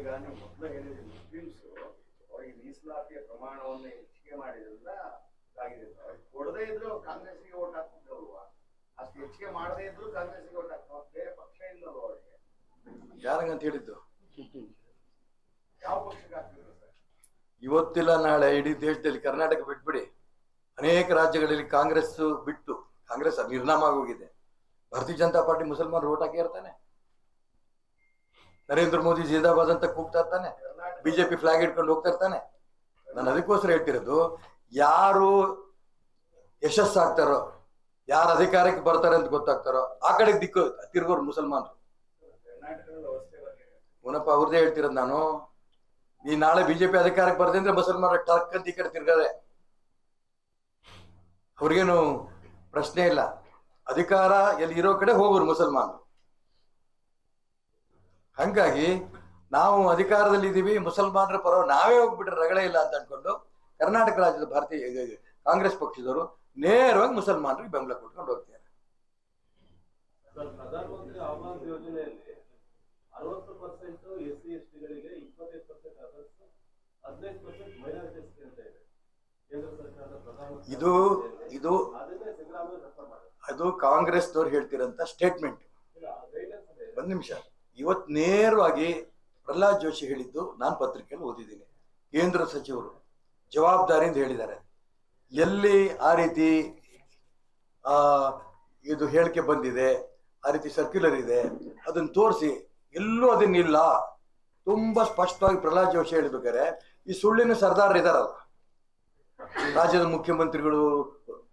ಈಗ ನೀವು ಮೊದಲು ಹೇಳಿದ್ರೆ ಮುಸ್ಲಿಮ್ಸ್ ಅವರಿಗೆ ಮೀಸಲಾತಿಯ ಪ್ರಮಾಣವನ್ನು ಹೆಚ್ಚಿಗೆ ಮಾಡಿದ್ರಿಂದ ಇದಾಗಿದೆ. ಕೊಡದೇ ಇದ್ರು ಕಾಂಗ್ರೆಸ್ಗೆ ಓಟ್ ಹಾಕ್ತಿದ್ದಲ್ವಾ, ಅಷ್ಟು ಹೆಚ್ಚಿಗೆ ಮಾಡದೇ ಇದ್ರು ಕಾಂಗ್ರೆಸ್ಗೆ ಓಟ್ ಹಾಕ್ತಾವ, ಬೇರೆ ಪಕ್ಷ ಇಲ್ಲಲ್ವ ಅವರಿಗೆ? ಯಾರಂಗಂತ ಹೇಳಿದ್ದು? ಯಾವ ಪಕ್ಷಕ್ಕೆ ಹಾಕ್ತಿದ್ರು ಸರ್? ಇವತ್ತಿಲ್ಲ ನಾಳೆ ಇಡೀ ದೇಶದಲ್ಲಿ, ಕರ್ನಾಟಕ ಬಿಟ್ಬಿಡಿ, ಅನೇಕ ರಾಜ್ಯಗಳಲ್ಲಿ ಕಾಂಗ್ರೆಸ್ ಬಿಟ್ಟು ಕಾಂಗ್ರೆಸ್ ನಿರ್ನಾಮ ಆಗೋಗಿದೆ. ಭಾರತೀಯ ಜನತಾ ಪಾರ್ಟಿ ಮುಸಲ್ಮಾನರು ಓಟ್ ಹಾಕಿ ಇರ್ತಾನೆ. ನರೇಂದ್ರ ಮೋದಿ ಜಿಂದಾಬಾದ್ ಅಂತ ಕೂಗ್ತಾ ಇರ್ತಾನೆ, ಬಿಜೆಪಿ ಫ್ಲಾಗ್ ಇಟ್ಕೊಂಡು ಹೋಗ್ತಾ ಇರ್ತಾನೆ. ನಾನು ಅದಕ್ಕೋಸ್ಕರ ಹೇಳ್ತಿರೋದು, ಯಾರು ಯಶಸ್ಸಾಗ್ತಾರೋ, ಯಾರು ಅಧಿಕಾರಕ್ಕೆ ಬರ್ತಾರೆ ಅಂತ ಗೊತ್ತಾಗ್ತಾರೋ ಆ ಕಡೆಗೆ ದಿಕ್ಕು ತಿರುಗೋರು ಮುಸಲ್ಮಾನರು. ಉನಪ್ಪ ಅವ್ರದೇ ಹೇಳ್ತಿರೋದು ನಾನು. ಈ ನಾಳೆ ಬಿಜೆಪಿ ಅಧಿಕಾರಕ್ಕೆ ಬರದೆ ಅಂದ್ರೆ ಮುಸಲ್ಮಾನರ ಟರ್ಕ್ ಅಂತ ಈ ಕಡೆ ತಿರ್ಗದೆ, ಅವ್ರಿಗೇನು ಪ್ರಶ್ನೆ ಇಲ್ಲ. ಅಧಿಕಾರ ಎಲ್ಲಿ ಇರೋ ಕಡೆ ಹೋಗೋರು ಮುಸಲ್ಮಾನರು. ಹಂಗಾಗಿ ನಾವು ಅಧಿಕಾರದಲ್ಲಿ ಇದ್ದೀವಿ, ಮುಸಲ್ಮಾನರ ಪರ ನಾವೇ ಹೋಗ್ಬಿಟ್ರೆ ರಗಳೇ ಇಲ್ಲ ಅಂತ ಅನ್ಕೊಂಡು ಕರ್ನಾಟಕ ರಾಜ್ಯದ ಭಾರತೀಯ ಕಾಂಗ್ರೆಸ್ ಪಕ್ಷದವರು ನೇರವಾಗಿ ಮುಸಲ್ಮಾನರಿಗೆ ಬೆಂಬಲ ಕೊಟ್ಕೊಂಡು ಹೋಗ್ತಾರೆ. ಪ್ರಧಾನಮಂತ್ರಿ ಆವಾಸ್ ಯೋಜನೆಯಲ್ಲಿ 60% SC ST ಗಳಿಗೆ, 25% ಅದರ್ಸ್, 15% ಮೈನಾರಿಟೀಸ್ಗೆ ಅಂತ ಇದೆ ಕೇಂದ್ರ ಸರ್ಕಾರದ ಪ್ರಧಾನಮಂತ್ರಿ. ಇದು ಅದು ಕಾಂಗ್ರೆಸ್ನವ್ರು ಹೇಳ್ತಿರಂತ ಸ್ಟೇಟ್ಮೆಂಟ್. ಒಂದ್ ನಿಮಿಷ, ಇವತ್ತು ನೇರವಾಗಿ ಪ್ರಹ್ಲಾದ್ ಜೋಶಿ ಹೇಳಿದ್ದು ನಾನು ಪತ್ರಿಕೆಯಲ್ಲಿ ಓದಿದ್ದೀನಿ. ಕೇಂದ್ರ ಸಚಿವರು ಜವಾಬ್ದಾರಿಯಿಂದ ಹೇಳಿದ್ದಾರೆ. ಎಲ್ಲಿ ಆ ರೀತಿ ಇದು ಹೇಳಿಕೆ ಬಂದಿದೆ, ಆ ರೀತಿ ಸರ್ಕ್ಯುಲರ್ ಇದೆ, ಅದನ್ನ ತೋರಿಸಿ. ಎಲ್ಲೂ ಅದನ್ನಿಲ್ಲ. ತುಂಬಾ ಸ್ಪಷ್ಟವಾಗಿ ಪ್ರಹ್ಲಾದ್ ಜೋಶಿ ಹೇಳ್ಬೇಕಾರೆ, ಈ ಸುಳ್ಳಿನ ಸರ್ದಾರ್ ಇದಾರಲ್ಲ, ರಾಜ್ಯದ ಮುಖ್ಯಮಂತ್ರಿಗಳು,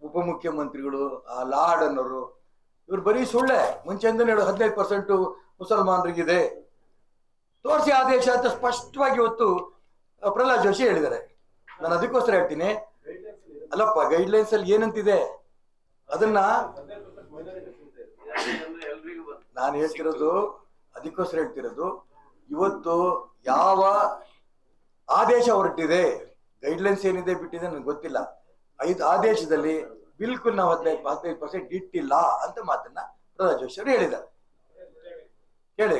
ಉಪಮುಖ್ಯಮಂತ್ರಿಗಳು, ಆ ಲಾರ್ಡ್ ಅನ್ನೋರು, ಇವ್ರು ಬರೀ ಸುಳ್ಳೆ. ಮುಂಚೆಯಿಂದ 15% ಮುಸಲ್ಮಾನರಿಗಿದೆ ತೋರಿಸಿ ಆದೇಶ ಅಂತ ಸ್ಪಷ್ಟವಾಗಿ ಇವತ್ತು ಪ್ರಹ್ಲಾದ್ ಜೋಶಿ ಹೇಳಿದ್ದಾರೆ. ನಾನು ಅದಕ್ಕೋಸ್ಕರ ಹೇಳ್ತೀನಿ, ಅಲ್ಲಪ್ಪ, ಗೈಡ್ಲೈನ್ಸ್ ಅಲ್ಲಿ ಏನಂತಿದೆ ಅದನ್ನ ನಾನು ಹೇಳ್ತಿರೋದು. ಅದಕ್ಕೋಸ್ಕರ ಹೇಳ್ತಿರೋದು, ಇವತ್ತು ಯಾವ ಆದೇಶ ಹೊರಟಿದೆ, ಗೈಡ್ಲೈನ್ಸ್ ಏನಿದೆ ಬಿಟ್ಟಿದೆ ನನಗೆ ಗೊತ್ತಿಲ್ಲ. 5 ಆದೇಶದಲ್ಲಿ ಬಿಲ್ಕುಲ್ ನಾವು 15% ಇಟ್ಟಿಲ್ಲ ಅಂತ ಮಾತನ್ನ ಪ್ರಹ್ಲಾದ್ ಜೋಶಿ ಅವರು ಹೇಳಿದ್ದಾರೆ. ಕೇಳಿ,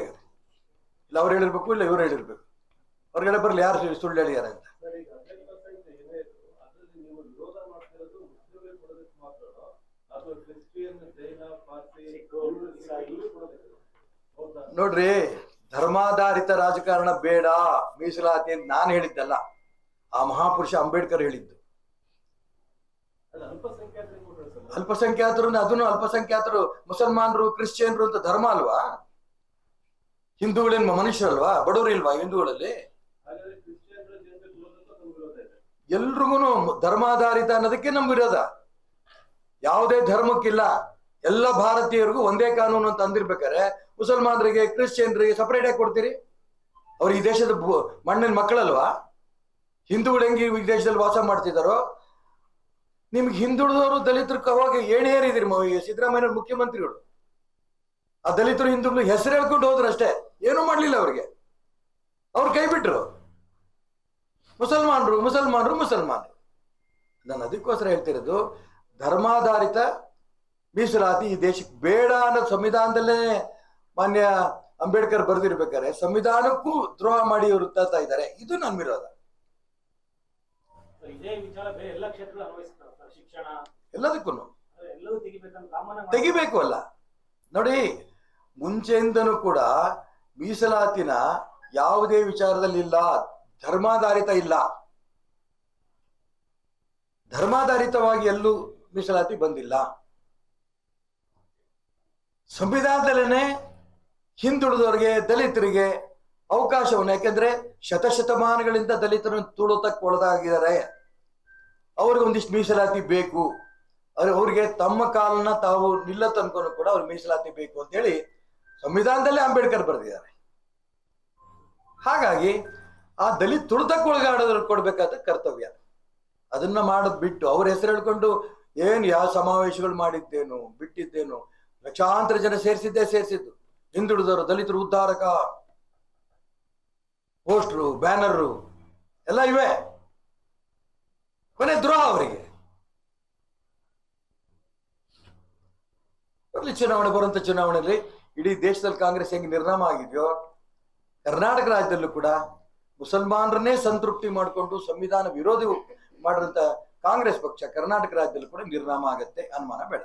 ಇಲ್ಲ ಅವ್ರು ಹೇಳಿರ್ಬೇಕು, ಇಲ್ಲ ಇವ್ರು ಹೇಳಿರ್ಬೇಕು. ಹೊರಗಡೆ ಬರಲಿ ಯಾರು ಸುಳ್ಳು ಹೇಳಿದ್ದಾರೆ ಅಂತ. ನೋಡ್ರಿ, ಧರ್ಮಾಧಾರಿತ ರಾಜಕಾರಣ ಬೇಡ, ಮೀಸಲಾತಿ ಅಂತ ನಾನು ಹೇಳಿದ್ದಲ್ಲ, ಆ ಮಹಾಪುರುಷ ಅಂಬೇಡ್ಕರ್ ಹೇಳಿದ್ದು. ಅಲ್ಪಸಂಖ್ಯಾತರು, ಅದನ್ನು ಅಲ್ಪಸಂಖ್ಯಾತರು ಮುಸಲ್ಮಾನರು, ಕ್ರಿಶ್ಚಿಯನ್ರು ಅಂತ ಧರ್ಮ ಅಲ್ವಾ? ಹಿಂದೂಗಳೇನು ಮನುಷ್ಯರಲ್ವಾ? ಬಡವರು ಇಲ್ವಾ ಹಿಂದೂಗಳಲ್ಲಿ? ಎಲ್ರಿಗೂ ಧರ್ಮಾಧಾರಿತ ಅನ್ನೋದಕ್ಕೆ ನಮ್ಮ ವಿರೋಧ. ಯಾವುದೇ ಧರ್ಮಕ್ಕಿಲ್ಲ, ಎಲ್ಲ ಭಾರತೀಯರಿಗೂ ಒಂದೇ ಕಾನೂನು ಅಂತ ಅಂದಿರ್ಬೇಕಾರೆ ಮುಸಲ್ಮಾನರಿಗೆ, ಕ್ರಿಶ್ಚಿಯನ್ರಿಗೆ ಸಪರೇಟ್ ಆಗಿ ಕೊಡ್ತೀರಿ? ಅವ್ರು ಈ ದೇಶದ ಮಣ್ಣಿನ ಮಕ್ಕಳಲ್ವಾ? ಹಿಂದೂಗಳು ಹೆಂಗೆ ಈ ದೇಶದಲ್ಲಿ ವಾಸ ಮಾಡ್ತಿದ್ದಾರೋ, ನಿಮ್ಗೆ ಹಿಂದುಳಿದವರು ದಲಿತರು ಅವಾಗ ಏನೇರಿದಿರಿ. ಸಿದ್ದರಾಮಯ್ಯ ಮುಖ್ಯಮಂತ್ರಿಗಳು ಆ ದಲಿತರು ಹಿಂದೂಗಳು ಹೆಸರು ಹೇಳ್ಕೊಂಡು ಹೋದ್ರು ಅಷ್ಟೇ, ಏನೂ ಮಾಡ್ಲಿಲ್ಲ ಅವ್ರಿಗೆ. ಅವ್ರು ಕೈ ಬಿಟ್ರು. ಮುಸಲ್ಮಾನರು ಮುಸಲ್ಮಾನರು ಮುಸಲ್ಮಾನರು. ನಾನು ಅದಕ್ಕೋಸ್ಕರ ಹೇಳ್ತಿರೋದು, ಧರ್ಮಾಧಾರಿತ ಮೀಸಲಾತಿ ಈ ದೇಶಕ್ಕೆ ಬೇಡ ಅನ್ನೋ ಸಂವಿಧಾನದಲ್ಲೇ ಮಾನ್ಯ ಅಂಬೇಡ್ಕರ್ ಬರೆದಿರ್ಬೇಕಾದ್ರೆ ಸಂವಿಧಾನಕ್ಕೂ ದ್ರೋಹ ಮಾಡಿ ಇವರು ತರ್ತಾ ಇದ್ದಾರೆ. ಇದು ನನ್ನ ವಿರೋಧ. ಎಲ್ಲದಕ್ಕೂ ತೆಗಿಬೇಕು ಅಲ್ಲ. ನೋಡಿ, ಮುಂಚೆಯಿಂದನೂ ಕೂಡ ಮೀಸಲಾತಿನ ಯಾವುದೇ ವಿಚಾರದಲ್ಲಿ ಇಲ್ಲ, ಧರ್ಮಾಧಾರಿತ ಇಲ್ಲ. ಧರ್ಮಾಧಾರಿತವಾಗಿ ಎಲ್ಲೂ ಮೀಸಲಾತಿ ಬಂದಿಲ್ಲ. ಸಂವಿಧಾನದಲ್ಲೇನೆ ಹಿಂದುಳಿದವರಿಗೆ, ದಲಿತರಿಗೆ ಅವಕಾಶವನ್ನು, ಯಾಕೆಂದ್ರೆ ಶತಶತಮಾನಗಳಿಂದ ದಲಿತರನ್ನು ತುಳಿತಕ್ಕೆ ಒಳಗಾಗಿದ್ದಾರೆ. ಅವ್ರಿಗೆ ಒಂದಿಷ್ಟು ಮೀಸಲಾತಿ ಬೇಕು, ಅವ್ರಿಗೆ ತಮ್ಮ ಕಾಲನ್ನ ತಾವು ನಿಲ್ಲ ತನ್ಕೊಂಡು ಕೂಡ ಅವ್ರಿಗೆ ಮೀಸಲಾತಿ ಬೇಕು ಅಂತ ಹೇಳಿ ಸಂವಿಧಾನದಲ್ಲೇ ಅಂಬೇಡ್ಕರ್ ಬರೆದಿದ್ದಾರೆ. ಹಾಗಾಗಿ ಆ ದಲಿತ ತುಳಿತಕ್ಕೆ ಒಳಗಾಡೋದ್ರ ಕೊಡ್ಬೇಕಾದ ಕರ್ತವ್ಯ. ಅದನ್ನ ಮಾಡೋದ್ ಬಿಟ್ಟು ಅವ್ರ ಹೆಸರು ಹೇಳ್ಕೊಂಡು ಏನ್ ಯಾವ ಸಮಾವೇಶಗಳು ಮಾಡಿದ್ದೇನು ಬಿಟ್ಟಿದ್ದೇನು, ಲಕ್ಷಾಂತರ ಜನ ಸೇರಿಸಿದ್ದು, ಹಿಂದುಳಿದವರು, ದಲಿತರು ಉದ್ಧಾರಕ ಪೋಸ್ಟ್ರು, ಬ್ಯಾನರು ಎಲ್ಲ ಇವೆ. ಕೊನೆ ದ್ರೋಹ ಅವರಿಗೆ. ಬರ್ಲಿ, ಚುನಾವಣೆ ಬರುವಂತ ಚುನಾವಣೆಯಲ್ಲಿ ಇಡೀ ದೇಶದಲ್ಲಿ ಕಾಂಗ್ರೆಸ್ ಹೆಂಗೆ ನಿರ್ನಾಮ ಆಗಿದೆಯೋ ಕರ್ನಾಟಕ ರಾಜ್ಯದಲ್ಲೂ ಕೂಡ ಮುಸಲ್ಮಾನರನ್ನೇ ಸಂತೃಪ್ತಿ ಮಾಡಿಕೊಂಡು ಸಂವಿಧಾನ ವಿರೋಧಿ ಮಾಡಿದಂತ ಕಾಂಗ್ರೆಸ್ ಪಕ್ಷ ಕರ್ನಾಟಕ ರಾಜ್ಯದಲ್ಲೂ ಕೂಡ ನಿರ್ನಾಮ ಆಗತ್ತೆ, ಅನುಮಾನ ಬೇಡ.